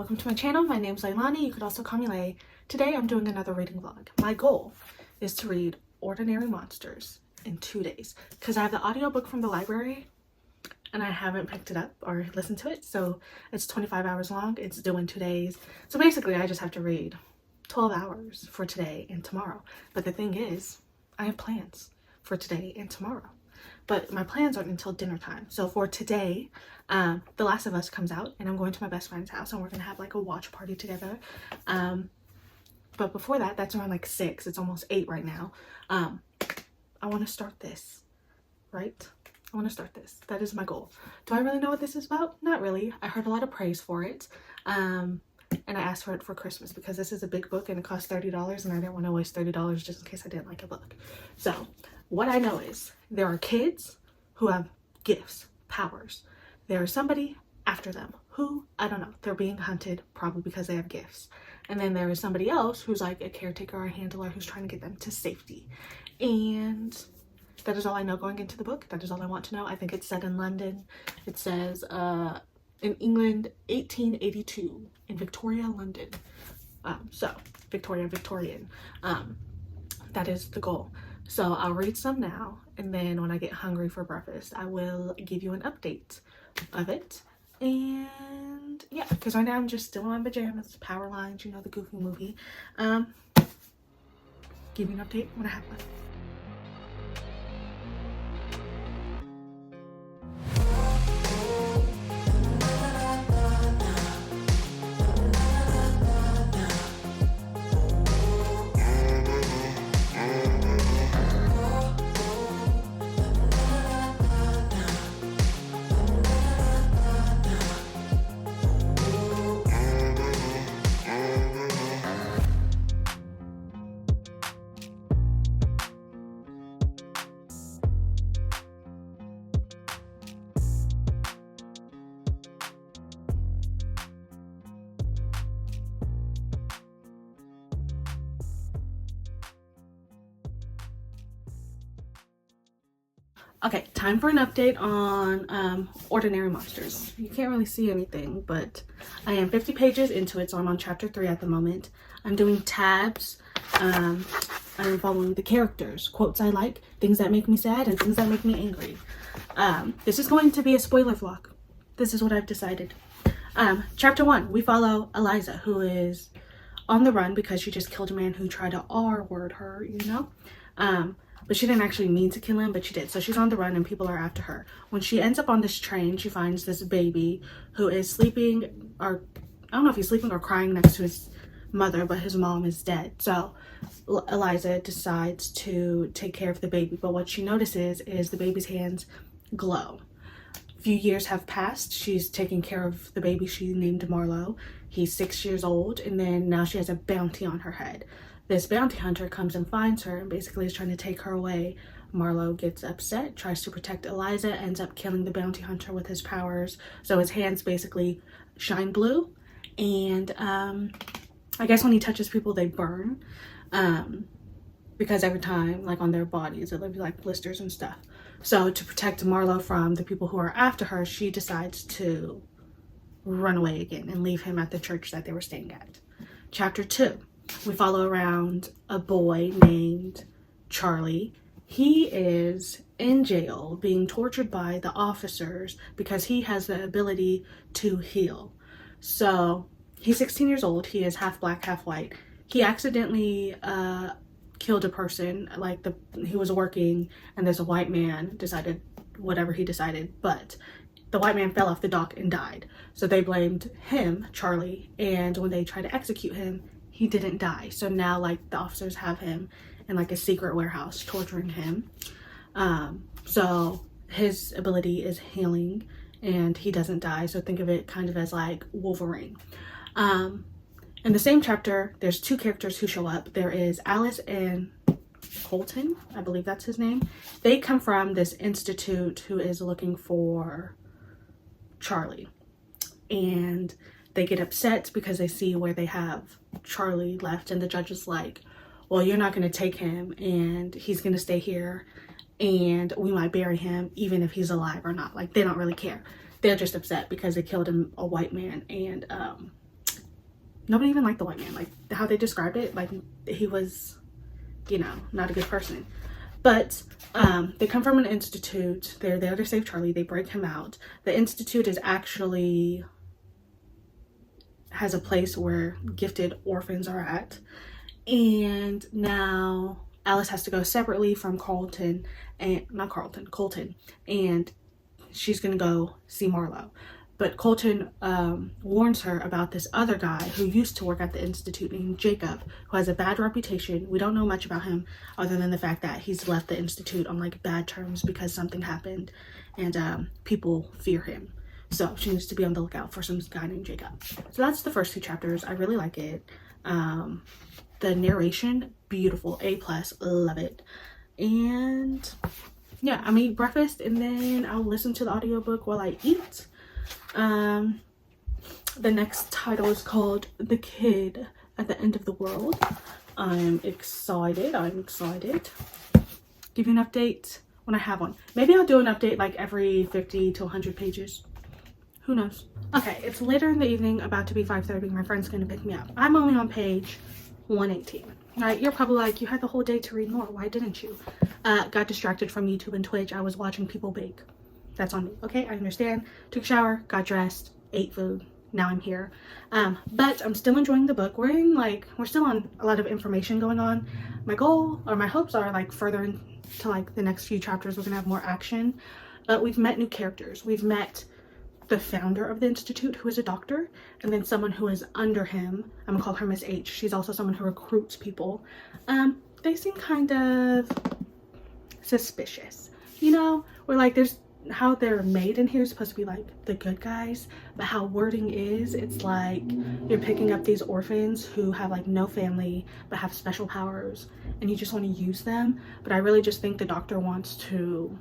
welcome to my channel. My name's Leilani. You could also call me Lay. Today I'm doing another reading vlog. My goal is to read Ordinary Monsters in 2 days because I have the audiobook from the library and I haven't picked it up or listened to it. So it's 25 hours long. It's due in 2 days. So basically I just have to read 12 hours for today and tomorrow. But the thing is, I have plans for today and tomorrow. But my plans aren't until dinner time. So for today, The Last of Us comes out and I'm going to my best friend's house and we're going to have like a watch party together. But before that, that's around like 6. It's almost 8 right now. I want to start this, right? I want to start this. That is my goal. Do I really know what this is about? Not really. I heard a lot of praise for it. And I asked for it for Christmas because this is a big book and it costs $30 and I didn't want to waste $30 just in case I didn't like a book. So what I know is there are kids who have gifts, powers. There is somebody after them who, I don't know, they're being hunted probably because they have gifts. And then there is somebody else who's like a caretaker or a handler who's trying to get them to safety. And that is all I know going into the book. That is all I want to know. I think it's set in London. It says in England, 1882 in Victoria, London. So Victorian. That is the goal. So I'll read some now, and then when I get hungry for breakfast, I will give you an update of it. And yeah, because right now I'm just still in my pajamas, Power Lines, you know, the Goofy movie. Give you an update when I have one. Okay, time for an update on Ordinary Monsters. You can't really see anything, but I am 50 pages into it, so I'm on chapter 3 at the moment. I'm doing tabs. I'm following the characters, quotes I like, things that make me sad, and things that make me angry. This is going to be a spoiler vlog. This is what I've decided. Chapter 1, we follow Eliza, who is on the run because she just killed a man who tried to R-word her, you know? But she didn't actually mean to kill him, but she did. So she's on the run and people are after her. When she ends up on this train, she finds this baby who is sleeping, or I don't know if he's sleeping or crying next to his mother, but his mom is dead. So Eliza decides to take care of the baby. But what she notices is the baby's hands glow. A few years have passed. She's taking care of the baby she named Marlo. He's 6 years old, and then now she has a bounty on her head. This bounty hunter comes and finds her and basically is trying to take her away. Marlo gets upset, tries to protect Eliza, ends up killing the bounty hunter with his powers. So his hands basically shine blue. And I guess when he touches people, they burn. Because every time, like on their bodies, it leaves like blisters and stuff. So to protect Marlo from the people who are after her, she decides to run away again and leave him at the church that they were staying at. Chapter 2. We follow around a boy named Charlie. He is in jail being tortured by the officers because he has the ability to heal. So he's 16 years old. He is half black, half white. He accidentally killed a person. Like he was working and there's a white man decided whatever he decided, but the white man fell off the dock and died. So they blamed him, Charlie, and when they tried to execute him, he didn't die. So now like the officers have him in like a secret warehouse torturing him. So his ability is healing and he doesn't die. So think of it kind of as like Wolverine. In the same chapter, there's 2 characters who show up. There is Alice and Colton, I believe that's his name. They come from this institute who is looking for Charlie. And they get upset because they see where they have Charlie left, and the judge is like, well, you're not going to take him and he's going to stay here and we might bury him even if he's alive or not. Like, they don't really care. They're just upset because they killed a white man and nobody even liked the white man. Like how they described it, like he was, you know, not a good person. But they come from an institute. They're there to save Charlie. They break him out. The institute is actually has a place where gifted orphans are at. And now Alice has to go separately from Colton, and she's gonna go see Marlo. But Colton warns her about this other guy who used to work at the institute named Jacob, who has a bad reputation. We don't know much about him other than the fact that he's left the institute on like bad terms because something happened, and people fear him. So she needs to be on the lookout for some guy named Jacob. So that's the first 2 chapters. I really like it. The narration, beautiful, A+, love it. And yeah, I'm gonna eat breakfast and then I'll listen to the audiobook while I eat. The next title is called The Kid at the End of the World. I'm excited. Give you an update when I have one. Maybe I'll do an update like every 50 to 100 pages. Who knows? Okay, it's later in the evening, about to be 5:30. My friend's gonna pick me up. I'm only on page 118. Right, you're probably like, you had the whole day to read more. Why didn't you? Got distracted from YouTube and Twitch. I was watching people bake. That's on me. Okay, I understand. Took a shower, got dressed, ate food. Now I'm here. But I'm still enjoying the book. We're still on a lot of information going on. My goal or my hopes are like further into like the next few chapters we're gonna have more action. But we've met new characters. We've met the founder of the institute, who is a doctor, and then someone who is under him. I'm gonna call her Miss H. She's also someone who recruits people. They seem kind of suspicious, you know, where like there's how they're made in here is supposed to be like the good guys, but how wording is, it's like you're picking up these orphans who have like no family but have special powers and you just want to use them. But I really just think the doctor wants to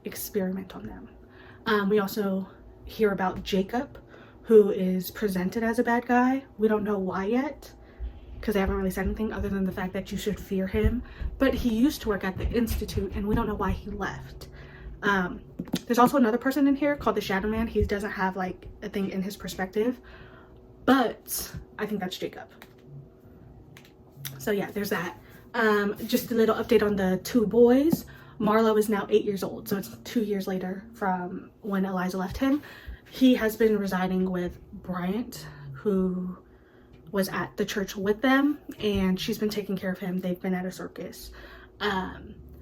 experiment on them. We also hear about Jacob, who is presented as a bad guy. We don't know why yet because they haven't really said anything other than the fact that you should fear him, but he used to work at the institute and we don't know why he left. There's also another person in here called the Shadow Man. He doesn't have like a thing in his perspective, but I think that's Jacob. So yeah, there's that. Just a little update on the 2 boys. Marlo is now 8 years old, so it's 2 years later from when Eliza left him. He has been residing with Bryant, who was at the church with them, and she's been taking care of him. They've been at a circus.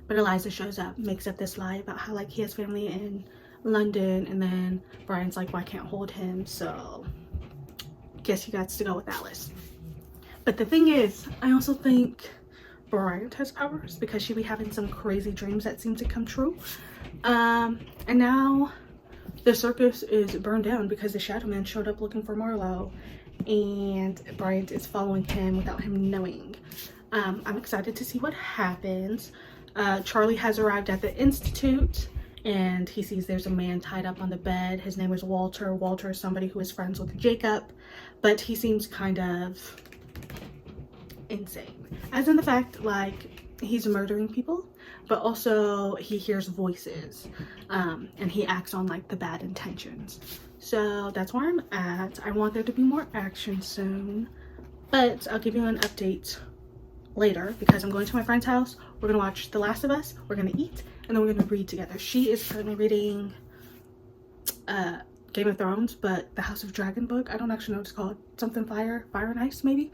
But Eliza shows up, makes up this lie about how like he has family in London, and then Brian's like, well, I can't hold him, so guess he got to go with Alice. But the thing is, I also think Bryant has powers because she be having some crazy dreams that seem to come true. And now the circus is burned down because the Shadow Man showed up looking for Marlo, and Bryant is following him without him knowing. I'm excited to see what happens. Charlie has arrived at the institute and he sees there's a man tied up on the bed. His name is Walter. Walter is somebody who is friends with Jacob, but he seems kind of insane, as in the fact like he's murdering people, but also he hears voices, and he acts on like the bad intentions. So that's where I'm at. I want there to be more action soon, but I'll give you an update later because I'm going to my friend's house. We're gonna watch The Last of Us, we're gonna eat, and then we're gonna read together. She is currently reading Game of Thrones, but the House of Dragon book. I don't actually know what it's called. Something Fire and Ice maybe.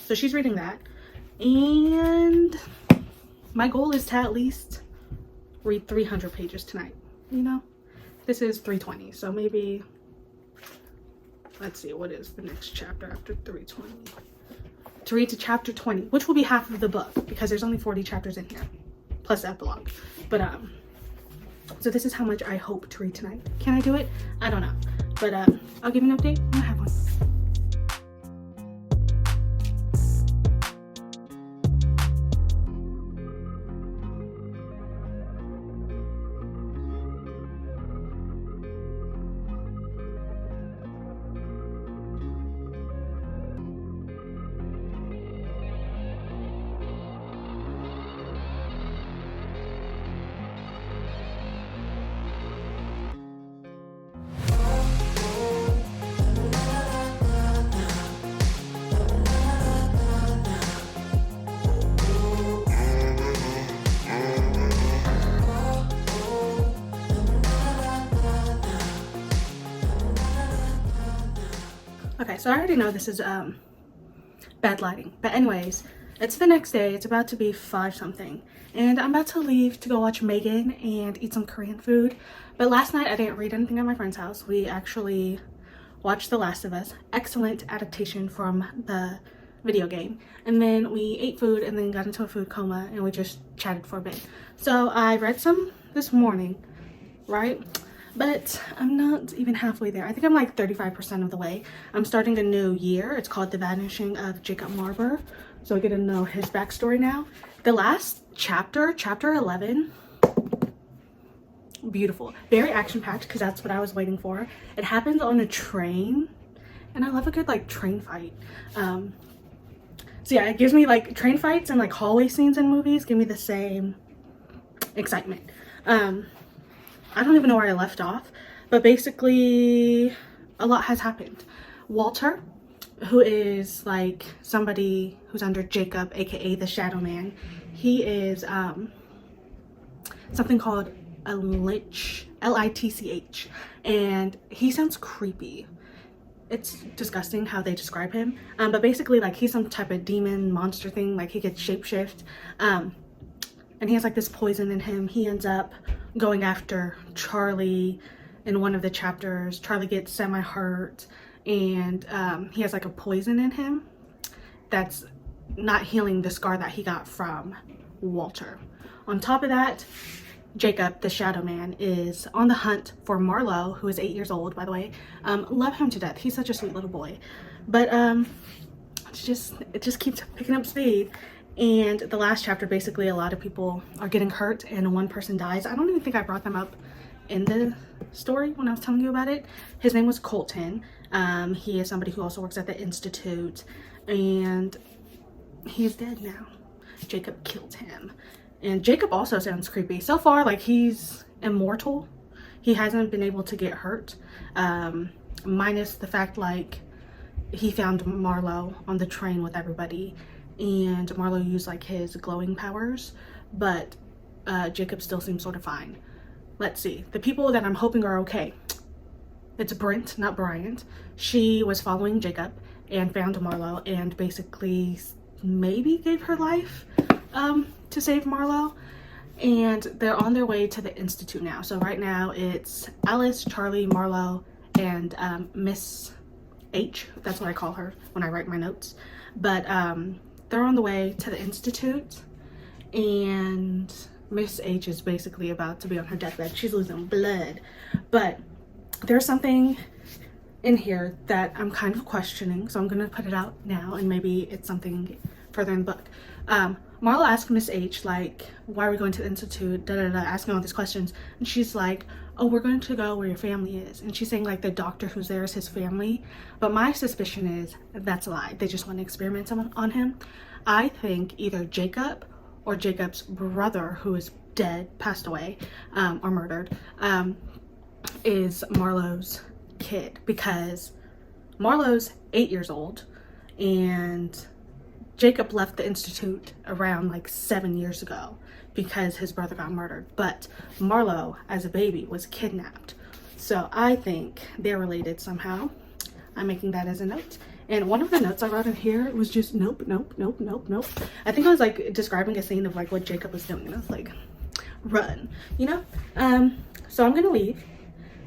So she's reading that, and my goal is to at least read 300 pages tonight. You know, this is 320, so maybe, let's see, what is the next chapter after 320? To read to chapter 20, which will be half of the book because there's only 40 chapters in here plus the epilogue. But so this is how much I hope to read tonight. Can I do it? I don't know, but I'll give you an update when I have one. so I already know this is bad lighting, but anyways, it's the next day. It's about to be 5 something, and I'm about to leave to go watch Megan and eat some Korean food. But last night I didn't read anything at my friend's house. We actually watched The Last of Us. Excellent adaptation from the video game. And then we ate food and then got into a food coma, and we just chatted for a bit. So I read some this morning, right? But I'm not even halfway there. I think I'm like 35% of the way. I'm starting a new year. It's called The Vanishing of Jacob Marber. So I get to know his backstory now. The last chapter, chapter 11, beautiful. Very action-packed, because that's what I was waiting for. It happens on a train, and I love a good like train fight. So yeah, it gives me like train fights and like hallway scenes in movies give me the same excitement. I don't even know where I left off, but basically a lot has happened. Walter, who is like somebody who's under Jacob, aka the Shadow Man, he is something called a lich, Litch, and he sounds creepy. It's disgusting how they describe him, but basically like he's some type of demon monster thing. Like he gets shapeshift, and he has like this poison in him. He ends up going after Charlie in one of the chapters. Charlie gets semi-hurt, and he has like a poison in him that's not healing the scar that he got from Walter. On top of that, Jacob, the Shadow Man, is on the hunt for Marlowe, who is 8 years old, by the way. Love him to death. He's such a sweet little boy. But it just keeps picking up speed. And the last chapter, basically, a lot of people are getting hurt and one person dies. I don't even think I brought them up in the story when I was telling you about it. His name was Colton. He is somebody who also works at the Institute, and he's dead now. Jacob killed him. And Jacob also sounds creepy. So far, like, he's immortal. He hasn't been able to get hurt, minus the fact, like, he found Marlowe on the train with everybody, and Marlowe used like his glowing powers, but Jacob still seems sort of fine. Let's see, the people that I'm hoping are okay. It's Brent, not Bryant. She was following Jacob and found Marlowe and basically maybe gave her life to save Marlowe, and they're on their way to the Institute now. So right now it's Alice, Charlie, Marlowe, and Miss H. That's what I call her when I write my notes. But they're on the way to the Institute, and Miss H is basically about to be on her deathbed. She's losing blood. But there's something in here that I'm kind of questioning, so I'm gonna put it out now, and maybe it's something further in the book. Marlowe asked Miss H, like, why are we going to the Institute, asking all these questions, and she's like, oh, we're going to go where your family is. And she's saying like the doctor who's there is his family, but my suspicion is that's a lie. They just want to experiment on him. I think either Jacob or Jacob's brother, who is dead, passed away, or murdered, is Marlowe's kid, because Marlowe's 8 years old and Jacob left the Institute around like 7 years ago because his brother got murdered, but Marlowe as a baby was kidnapped. So I think they're related somehow. I'm making that as a note. And one of the notes I wrote in here was just nope, nope, nope, nope, nope. I think I was like describing a scene of like what Jacob was doing, and I was like, run, you know? So I'm gonna leave,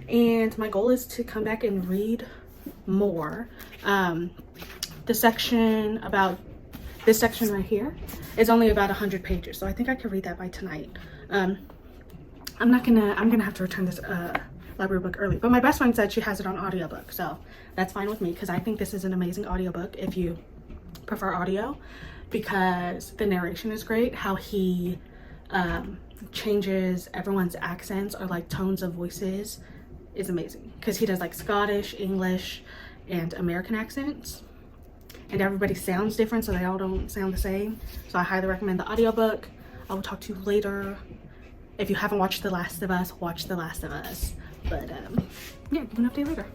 and my goal is to come back and read more. The section about this section right here is only about 100 pages, so I think I can read that by tonight. I'm gonna have to return this library book early, but my best friend said she has it on audiobook, so that's fine with me, because I think this is an amazing audiobook if you prefer audio, because the narration is great. How he changes everyone's accents or like tones of voices is amazing, because he does like Scottish, English, and American accents, and everybody sounds different, so they all don't sound the same. So I highly recommend the audiobook. I will talk to you later. If you haven't watched The Last of Us, watch The Last of Us. But yeah, give an update later.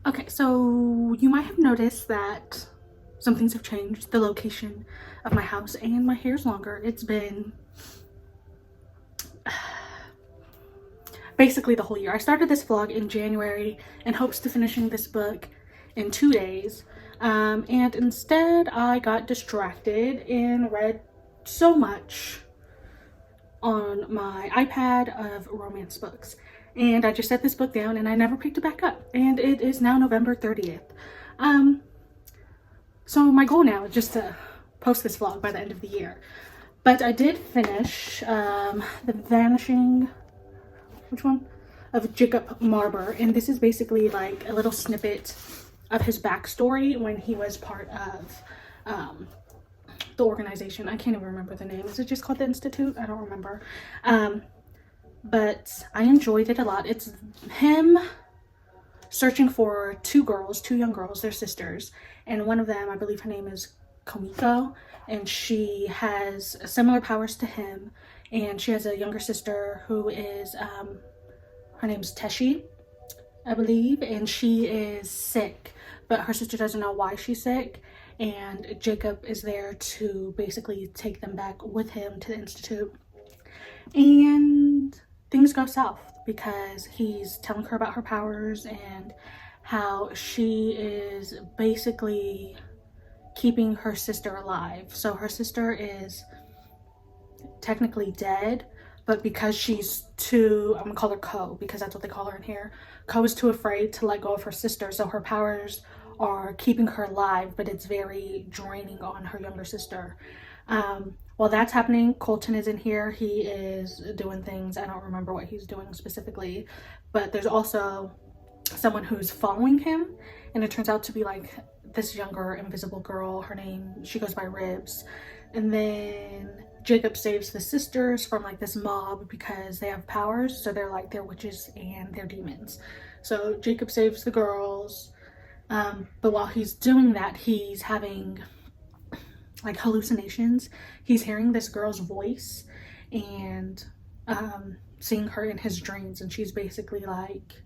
Okay, so you might have noticed that some things have changed. The location of my house, and my hair's longer. It's been basically the whole year. I started this vlog in January in hopes to finishing this book in 2 days. And instead I got distracted and read so much on my iPad of romance books. And I just set this book down and I never picked it back up. And it is now November 30th. So my goal now is just to post this vlog by the end of the year. But I did finish The Vanishing, which one? Of Jacob Marber. And this is basically like a little snippet of his backstory when he was part of the organization. I can't even remember the name. Is it just called the Institute? I don't remember. But I enjoyed it a lot. It's him searching for two young girls, they're sisters, and one of them, I believe her name is Komiko, and she has similar powers to him, and she has a younger sister who is her name's Teshi, I believe, and she is sick, but her sister doesn't know why she's sick, and Jacob is there to basically take them back with him to the Institute. And things go south because he's telling her about her powers and how she is basically keeping her sister alive. So her sister is technically dead, but because she's too, I'm gonna call her Ko because that's what they call her in here. Ko is too afraid to let go of her sister, so her powers are keeping her alive, but it's very draining on her younger sister. While that's happening, Colton is in here. He is doing things. I don't remember what he's doing specifically, but there's also someone who's following him, and it turns out to be like this younger invisible girl. Her name, she goes by Ribs. And then Jacob saves the sisters from like this mob because they have powers, so they're witches and they're demons. So Jacob saves the girls, but while he's doing that, he's having like hallucinations. He's hearing this girl's voice and seeing her in his dreams, and she's basically like,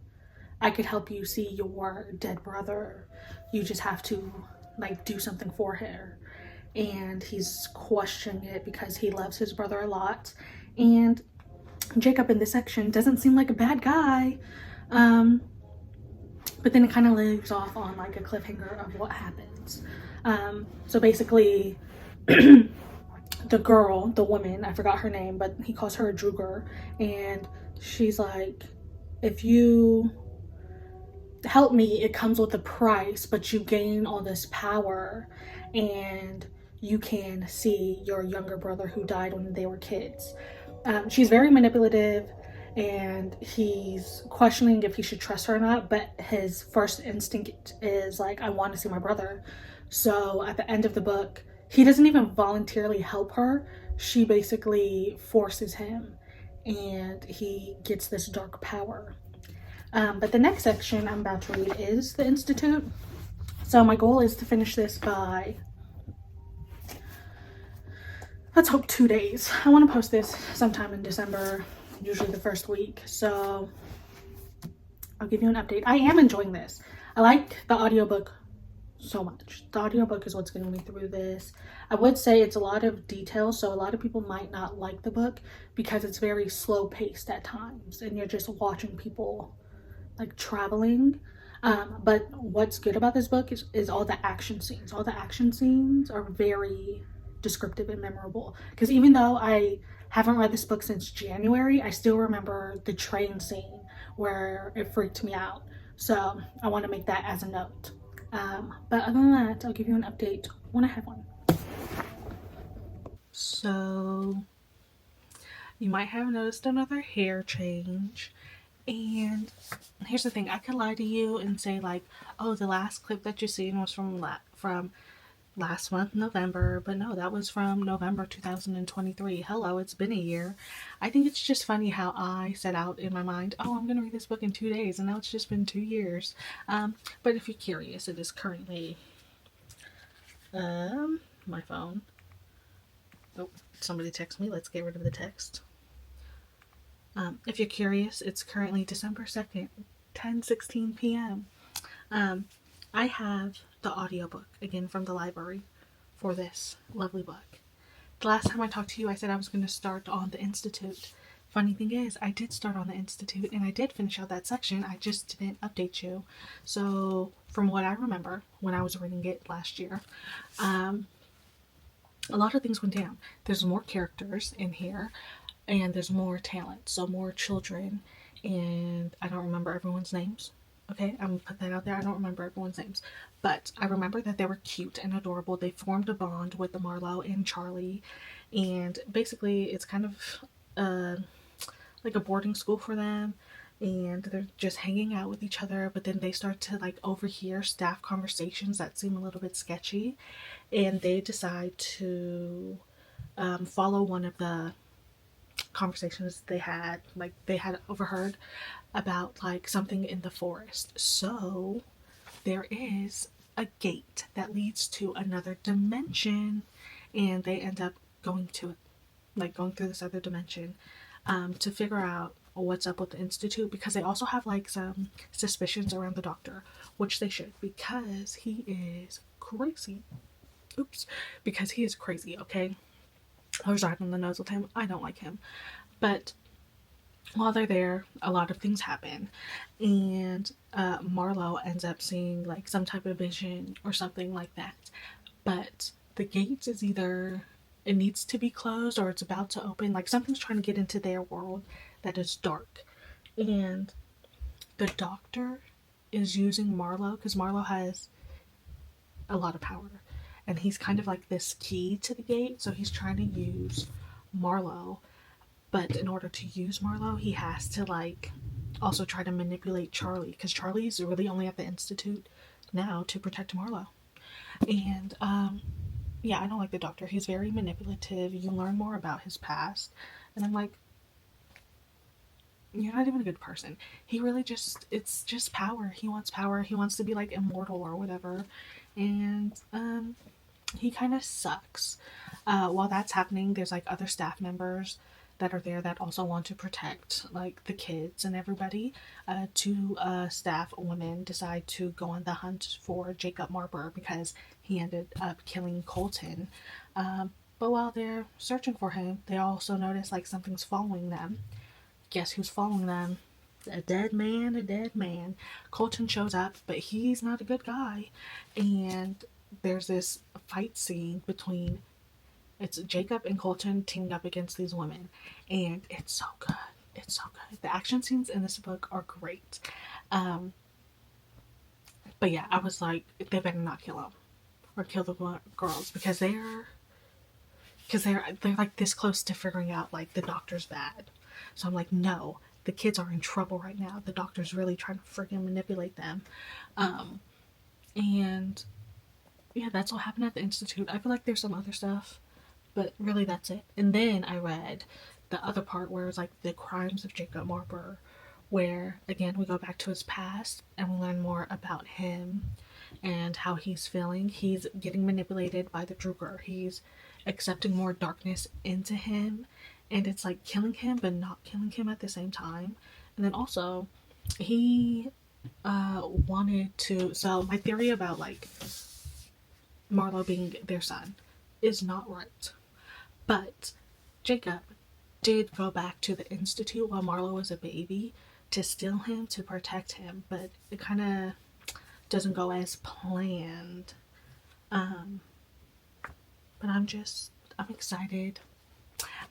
I could help you see your dead brother, you just have to like do something for her. And he's questioning it because he loves his brother a lot, and Jacob in this section doesn't seem like a bad guy, but then it kind of leaves off on like a cliffhanger of what happens. So basically the girl, the woman, I forgot her name, but he calls her a Druger, and she's like, if you help me, it comes with a price, but you gain all this power and you can see your younger brother who died when they were kids. She's very manipulative, and he's questioning if he should trust her or not, but his first instinct is like, I want to see my brother. So at the end of the book, he doesn't even voluntarily help her. She basically forces him, and he gets this dark power. But the next section I'm about to read is the Institute. So my goal is to finish this by, let's hope, 2 days. I want to post this sometime in December, usually the first week. So I'll give you an update. I am enjoying this. I like the audiobook so much. The audiobook is what's getting me through this. I would say it's a lot of detail, so a lot of people might not like the book because it's very slow paced at times and you're just watching people like traveling. But what's good about this book is all the action scenes. All the action scenes are very descriptive and memorable, because even though I haven't read this book since January, I still remember the train scene where it freaked me out. So I want to make that as a note. But other than that, I'll give you an update when I have one. So you might have noticed another hair change. And here's the thing, I could lie to you and say like, oh, the last clip that you've seen was from last month, November, but no, that was from November 2023. Hello, it's been a year. I think it's just funny how I set out in my mind, oh, I'm gonna read this book in 2 days, and now it's just been 2 years. But if you're curious, it is currently my phone. Oh, somebody texted me. Let's get rid of the text. If you're curious, it's currently December 2nd, 10:16 p.m. I have the audiobook again from the library for this lovely book. The last time I talked to you, I said I was going to start on the Institute. Funny thing is, I did start on the Institute and I did finish out that section. I just didn't update you. So, from what I remember when I was reading it last year, a lot of things went down. There's more characters in here and there's more talent. So, more children, and I don't remember everyone's names. Okay, I'm gonna put that out there. I don't remember everyone's names, but I remember that they were cute and adorable. They formed a bond with the Marlowe and Charlie, and basically, it's kind of like a boarding school for them, and they're just hanging out with each other. But then they start to like overhear staff conversations that seem a little bit sketchy, and they decide to follow one of the conversations they had overheard about like something in the forest. So there is a gate that leads to another dimension, and they end up going to it, like going through this other dimension, to figure out what's up with the Institute, because they also have like some suspicions around the doctor, which they should, because he is crazy. Oops, because he is crazy, okay? I was right on the nose with him. I don't like him. But while they're there, a lot of things happen, and Marlowe ends up seeing like some type of vision or something like that. But the gate is either it needs to be closed or it's about to open. Like something's trying to get into their world that is dark, and the doctor is using Marlowe because Marlowe has a lot of power, and he's kind of like this key to the gate. So he's trying to use Marlowe, but in order to use Marlowe, he has to like also try to manipulate Charlie, because Charlie's really only at the Institute now to protect Marlowe. And yeah, I don't like the doctor. He's very manipulative. You learn more about his past, and I'm like, you're not even a good person. He really just, it's just power. He wants power. He wants to be like immortal or whatever. And he kind of sucks. While that's happening, there's like other staff members that are there that also want to protect like the kids and everybody. Two staff women decide to go on the hunt for Jacob Marber because he ended up killing Colton. But while they're searching for him, they also notice like something's following them. Guess who's following them? A dead man, a dead man. Colton shows up, but he's not a good guy. And there's this fight scene between, it's Jacob and Colton teamed up against these women, and it's so good. It's so good. The action scenes in this book are great. But yeah, I was like, they better not kill him or kill the girls, because they're like this close to figuring out like the doctor's bad. So I'm like, no, the kids are in trouble right now. The doctor's really trying to freaking manipulate them. And yeah, that's what happened at the Institute. I feel like there's some other stuff, but really that's it. And then I read the other part where it's like the crimes of Jacob Marber, where again we go back to his past and we learn more about him and how he's feeling. He's getting manipulated by the Druger. He's accepting more darkness into him, and it's like killing him but not killing him at the same time. And then also he wanted to, so my theory about like Marlowe being their son is not right, but Jacob did go back to the Institute while Marlowe was a baby to steal him to protect him, but it kind of doesn't go as planned. But I'm excited.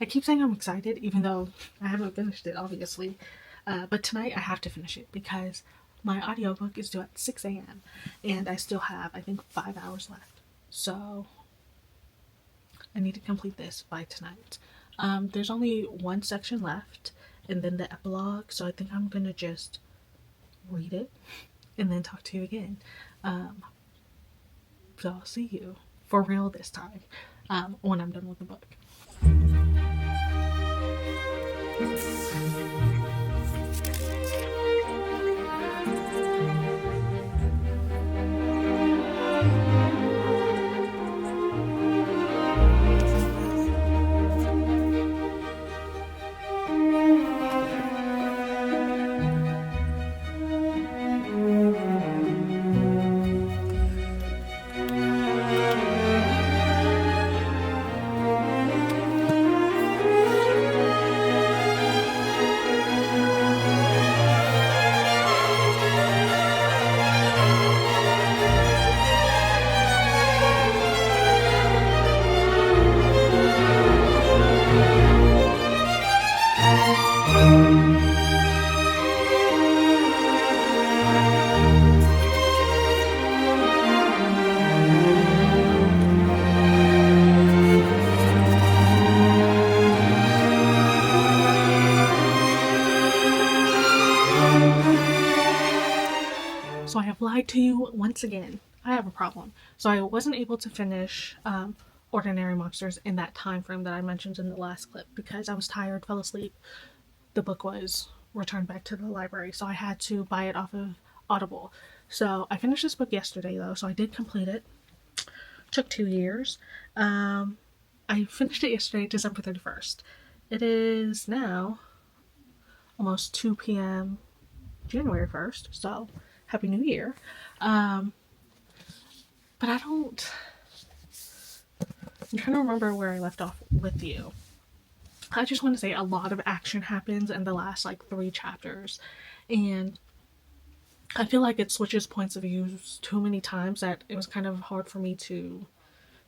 I keep saying I'm excited even though I haven't finished it, obviously. But tonight I have to finish it because my audiobook is due at 6 a.m. and I still have, I think, 5 hours left. So I need to complete this by tonight. There's only one section left and then the epilogue, so I think I'm gonna just read it and then talk to you again. So I'll see you for real this time when I'm done with the book. back to you once again. I have a problem. So I wasn't able to finish Ordinary Monsters in that time frame that I mentioned in the last clip because I was tired, fell asleep. The book was returned back to the library, so I had to buy it off of Audible. So I finished this book yesterday though, so I did complete it. Took 2 years. I finished it yesterday, December 31st. It is now almost 2 p.m. January 1st, so Happy New Year. But I'm trying to remember where I left off with you. I just want to say a lot of action happens in the last like 3 chapters, and I feel like it switches points of view too many times that it was kind of hard for me to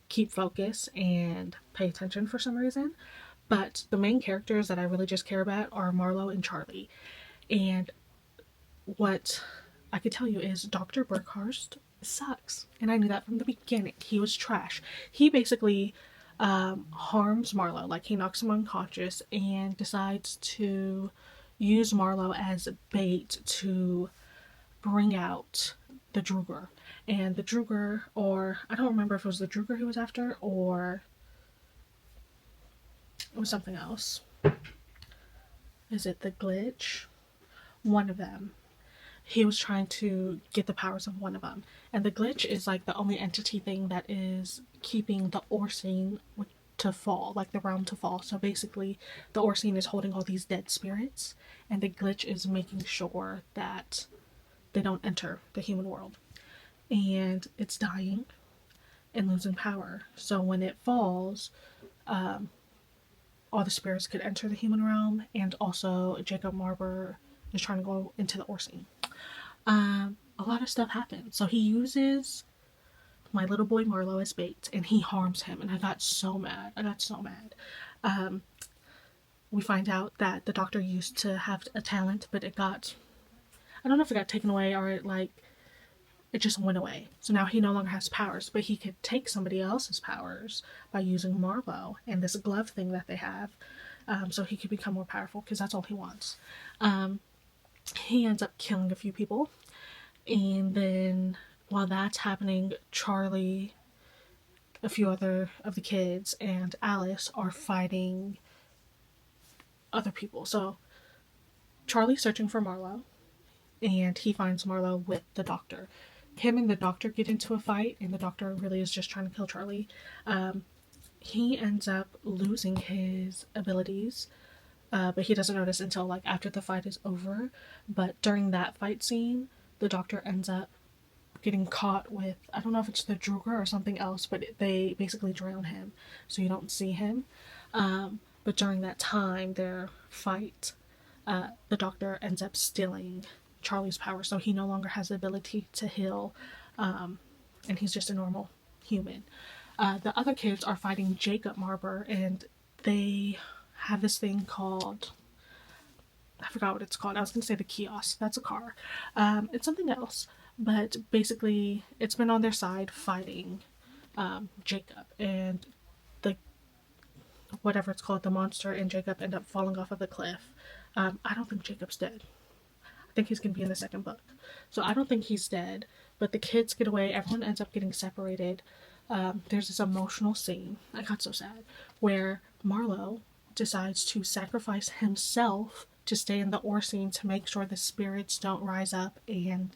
keep focus and pay attention for some reason. But the main characters that I really just care about are Marlowe and Charlie. And what I could tell you is Dr. Burkhurst sucks. And I knew that from the beginning. He was trash. He basically harms Marlowe. Like, he knocks him unconscious and decides to use Marlowe as bait to bring out the Druger. And the Druger, or I don't remember if it was the Druger he was after or it was something else. Is it the Glitch? One of them. He was trying to get the powers of one of them. And the Glitch is like the only entity thing that is keeping the Orsine to fall, like the realm to fall. So basically, the Orsine is holding all these dead spirits, and the Glitch is making sure that they don't enter the human world. And it's dying and losing power. So when it falls, all the spirits could enter the human realm, and also Jacob Marber is trying to go into the Orsine. A lot of stuff happens. So he uses my little boy Marlowe as bait, and he harms him, and I got so mad. We find out that the doctor used to have a talent, but I don't know if it got taken away or it just went away. So now he no longer has powers, but he could take somebody else's powers by using Marlowe and this glove thing that they have, so he could become more powerful, because that's all he wants. He ends up killing a few people, and then while that's happening, Charlie, a few other of the kids, and Alice are fighting other people. So Charlie's searching for Marlowe, and he finds Marlowe with the doctor. Him and the doctor get into a fight, and the doctor really is just trying to kill Charlie. He ends up losing his abilities, but he doesn't notice until like after the fight is over. But during that fight scene, the doctor ends up getting caught with, I don't know if it's the Druger or something else, but they basically drown him, so you don't see him. But during that time, their fight, the doctor ends up stealing Charlie's power, so he no longer has the ability to heal, and he's just a normal human. The other kids are fighting Jacob Marber, and they have this thing called, I forgot what it's called. I was going to say the kiosk. That's a car. It's something else. But basically, it's been on their side fighting Jacob. And whatever it's called, the monster and Jacob end up falling off of the cliff. I don't think Jacob's dead. I think he's going to be in the second book. So I don't think he's dead. But the kids get away. Everyone ends up getting separated. There's this emotional scene. I got so sad. Where Marlowe decides to sacrifice himself to stay in the Orsine to make sure the spirits don't rise up and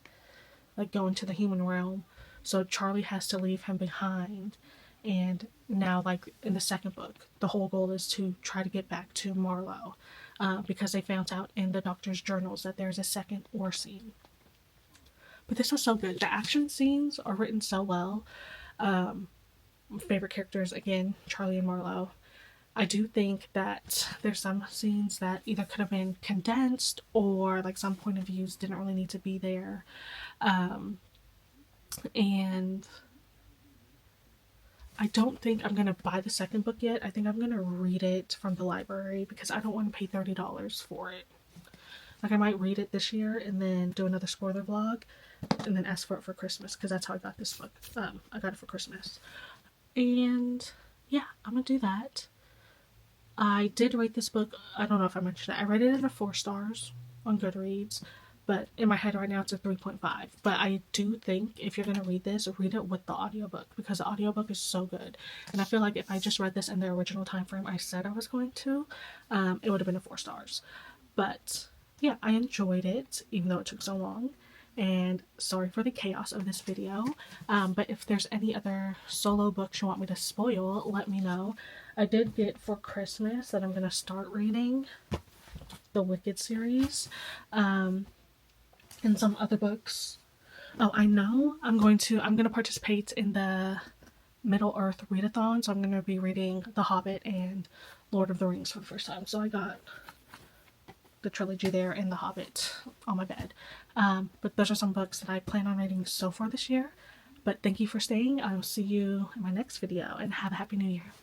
go into the human realm. So Charlie has to leave him behind, and now in the second book, the whole goal is to try to get back to Marlowe, because they found out in the doctor's journals that there's a second Orsine. But this was so good. The action scenes are written so well. Favorite characters, again, Charlie and Marlowe. I do think that there's some scenes that either could have been condensed, or some point of views didn't really need to be there. And I don't think I'm going to buy the second book yet. I think I'm going to read it from the library, because I don't want to pay $30 for it. I might read it this year and then do another spoiler vlog and then ask for it for Christmas, because that's how I got this book. I got it for Christmas. And yeah, I'm going to do that. I did rate this book, I don't know if I mentioned it, I rated it a 4 stars on Goodreads. but in my head right now it's a 3.5. But I do think if you're gonna read this, read it with the audiobook, because the audiobook is so good. And I feel like if I just read this in the original time frame I said I was going to, it would have been a 4 stars. But yeah, I enjoyed it even though it took so long. And sorry for the chaos of this video, but if there's any other solo books you want me to spoil, let me know. I did get for Christmas that I'm gonna start reading the Wicked series, and some other books. Oh, I know I'm gonna participate in the Middle Earth readathon, so I'm gonna be reading The Hobbit and Lord of the Rings for the first time. So I got the trilogy there and The Hobbit on my bed. But those are some books that I plan on reading so far this year. But thank you for staying. I will see you in my next video, and have a happy new year.